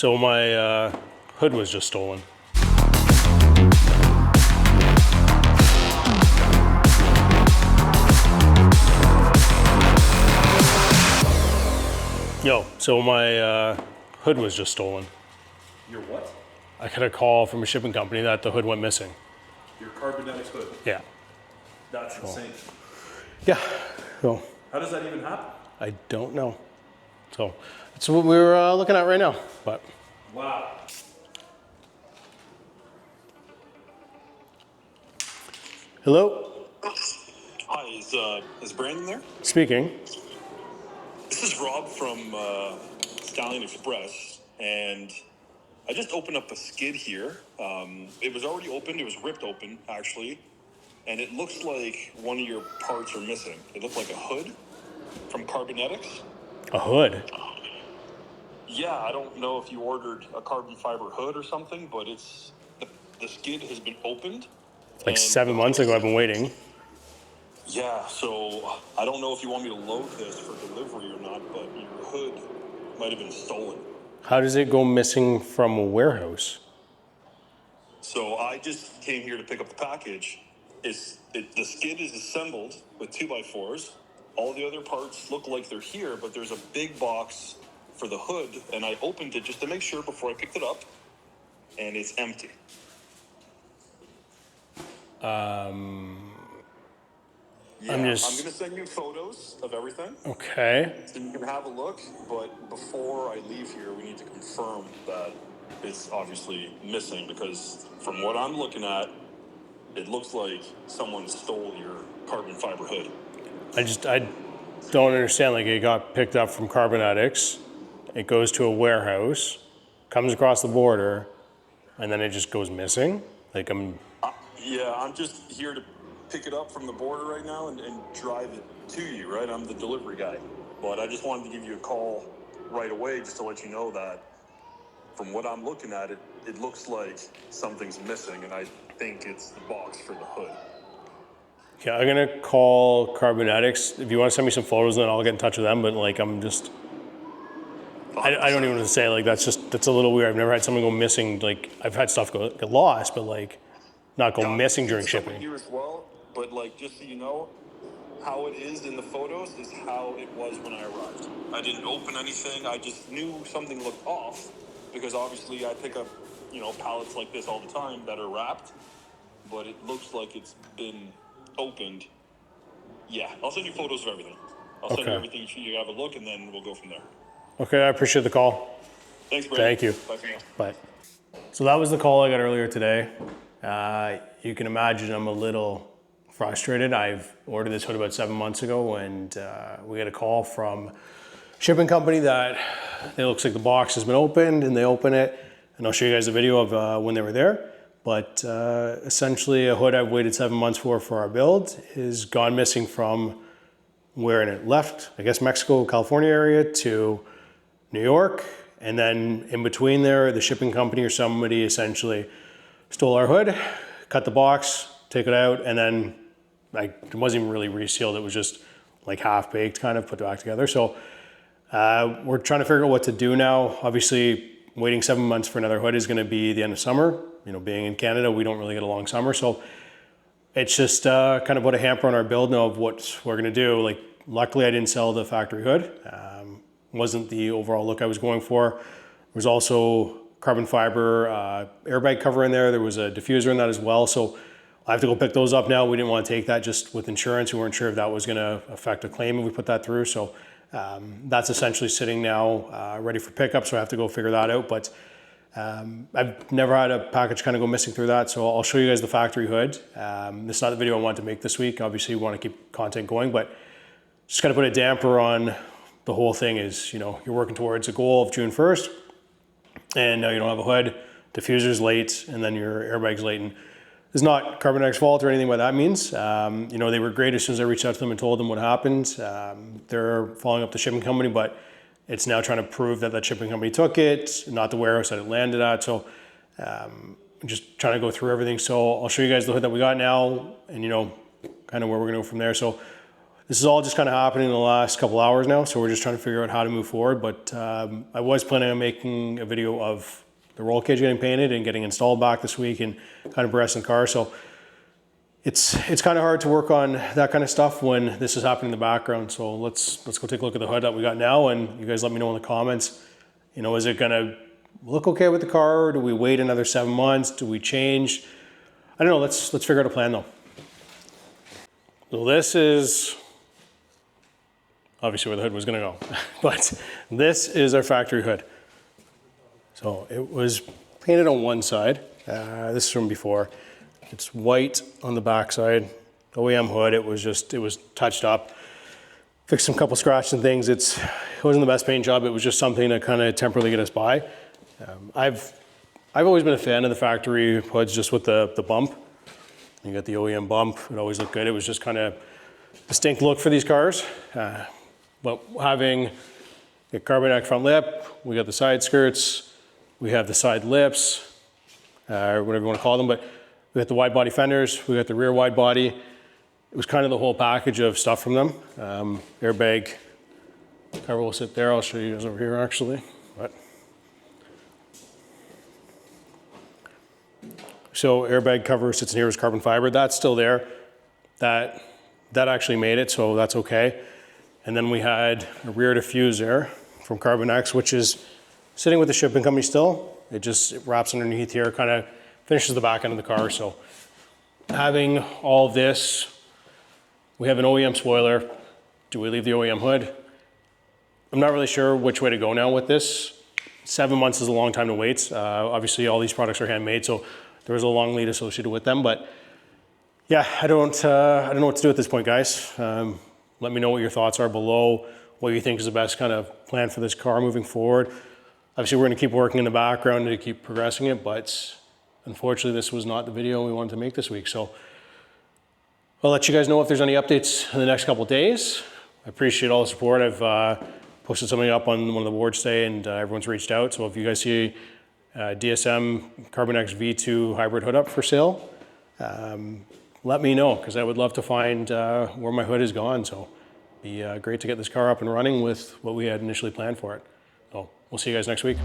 So my hood was just stolen. Yo, so my hood was just stolen. Your what? I got a call from a shipping company that the hood went missing. Your carbonetics hood? Yeah. That's insane. Yeah. So How does that even happen? I don't know. So that's what we're looking at right now. But Wow. hello? Hi, is Brandon there? Speaking. This is Rob from Stallion Express, and I just opened up a skid here. It was already opened. It was ripped open, actually, and it looks like one of your parts are missing. It looked like a hood from Carbonetics. A hood? Yeah, I don't know if you ordered a carbon fiber hood or something, but it's the skid has been opened. Like and 7 months ago I've been waiting. Yeah, so I don't know if you want me to load this for delivery or not, but your hood might have been stolen. How does it go missing from a warehouse? So I just came here to pick up the package. The skid is assembled with 2x4s. All the other parts look like they're here, but there's a big box for the hood, and I opened it just to make sure before I picked it up, and it's empty. Yeah, I'm going to send you photos of everything. Okay. So you can have a look, but before I leave here, we need to confirm that it's obviously missing, because from what I'm looking at, it looks like someone stole your carbon fiber hood. I don't understand. Like, it got picked up from Carbonetics, it goes to a warehouse, comes across the border, and then it just goes missing. Like, I'm just here to pick it up from the border right now and drive it to you, right? I'm the delivery guy. But I just wanted to give you a call right away just to let you know that from what I'm looking at, it looks like something's missing, and I think it's the box for the hood. Yeah, I'm gonna call Carbonetics. If you want to send me some photos, then I'll get in touch with them. But like, I don't even know what to say. Like, that's a little weird. I've never had something go missing. Like, I've had stuff get lost, but like, not go missing during shipping. Here as well, but like, just so you know, how it is in the photos is how it was when I arrived. I didn't open anything. I just knew something looked off, because obviously I pick up, pallets like this all the time that are wrapped, but it looks like it's been opened. Yeah, I'll send you photos of everything. I'll send you everything so you have a look, and then we'll go from there. Okay, I appreciate the call. Thanks, Brandon. Thank you. Bye for now. Bye. So that was the call I got earlier today. You can imagine I'm a little frustrated. I've ordered this hood about 7 months ago, and we got a call from a shipping company that it looks like the box has been opened, and they open it, and I'll show you guys a video of when they were there. But essentially, a hood I've waited 7 months for our build is gone missing from where it left, I guess Mexico, California area, to New York. And then in between there, the shipping company or somebody essentially stole our hood, cut the box, take it out, and then it wasn't even really resealed. It was just like half baked, kind of put back together. So we're trying to figure out what to do now. Obviously, waiting 7 months for another hood is going to be the end of summer. Being in Canada, we don't really get a long summer. So it's just kind of put a hamper on our build now of what we're going to do. Like, luckily, I didn't sell the factory hood. Wasn't the overall look I was going for. There was also carbon fiber airbag cover in there. There was a diffuser in that as well. So I have to go pick those up now. We didn't want to take that just with insurance. We weren't sure if that was going to affect a claim if we put that through. So that's essentially sitting now ready for pickup. So I have to go figure that out. But I've never had a package kind of go missing through that. So I'll show you guys the factory hood. This is not the video I wanted to make this week. Obviously, we want to keep content going, but just kind of put a damper on the whole thing. Is, you're working towards a goal of June 1st, and now you don't have a hood, diffuser's late, and then your airbag's late. And it's not Carbonetics' fault or anything what that means. They were great as soon as I reached out to them and told them what happened. They're following up the shipping company, but it's now trying to prove that that shipping company took it, not the warehouse that it landed at. So I'm just trying to go through everything. So I'll show you guys the hood that we got now, and kind of where we're gonna go from there. So this is all just kind of happening in the last couple hours now, so we're just trying to figure out how to move forward. But I was planning on making a video of the roll cage getting painted and getting installed back this week and kind of progressing the car. So it's kind of hard to work on that kind of stuff when this is happening in the background. So let's go take a look at the hood that we got now, and you guys let me know in the comments. You know, is it gonna look okay with the car? Or do we wait another 7 months? Do we change? I don't know. Let's figure out a plan though. So this is obviously where the hood was gonna go, but this is our factory hood. So it was painted on one side. This is from before. It's white on the back side. OEM hood. It was touched up. Fixed some couple scratches and things. It wasn't the best paint job. It was just something to kind of temporarily get us by. I've always been a fan of the factory hoods, just with the bump. You got the OEM bump. It always looked good. It was just kind of distinct look for these cars. But having a carbon front lip, we got the side skirts, we have the side lips, or whatever you want to call them, but we got the wide body fenders, we got the rear wide body. It was kind of the whole package of stuff from them. Airbag cover will sit there. I'll show you guys over here actually. But so airbag cover sits in here, is carbon fiber. That's still there. That actually made it, so that's okay. And then we had a rear diffuser from Carbon X, which is sitting with the shipping company still. It wraps underneath here, kind of finishes the back end of the car. So having all this, we have an OEM spoiler. Do we leave the OEM hood? I'm not really sure which way to go now with this. 7 months is a long time to wait. Obviously all these products are handmade, so there was a long lead associated with them, but yeah, I don't know what to do at this point, guys. Let me know what your thoughts are below, what you think is the best kind of plan for this car moving forward. Obviously, we're going to keep working in the background to keep progressing it, but unfortunately, this was not the video we wanted to make this week. So I'll let you guys know if there's any updates in the next couple of days. I appreciate all the support. I've posted something up on one of the boards today, and everyone's reached out. So if you guys see DSM Carbon X V2 hybrid hood up for sale, let me know, because I would love to find where my hood is gone. So it'd be great to get this car up and running with what we had initially planned for it. So we'll see you guys next week.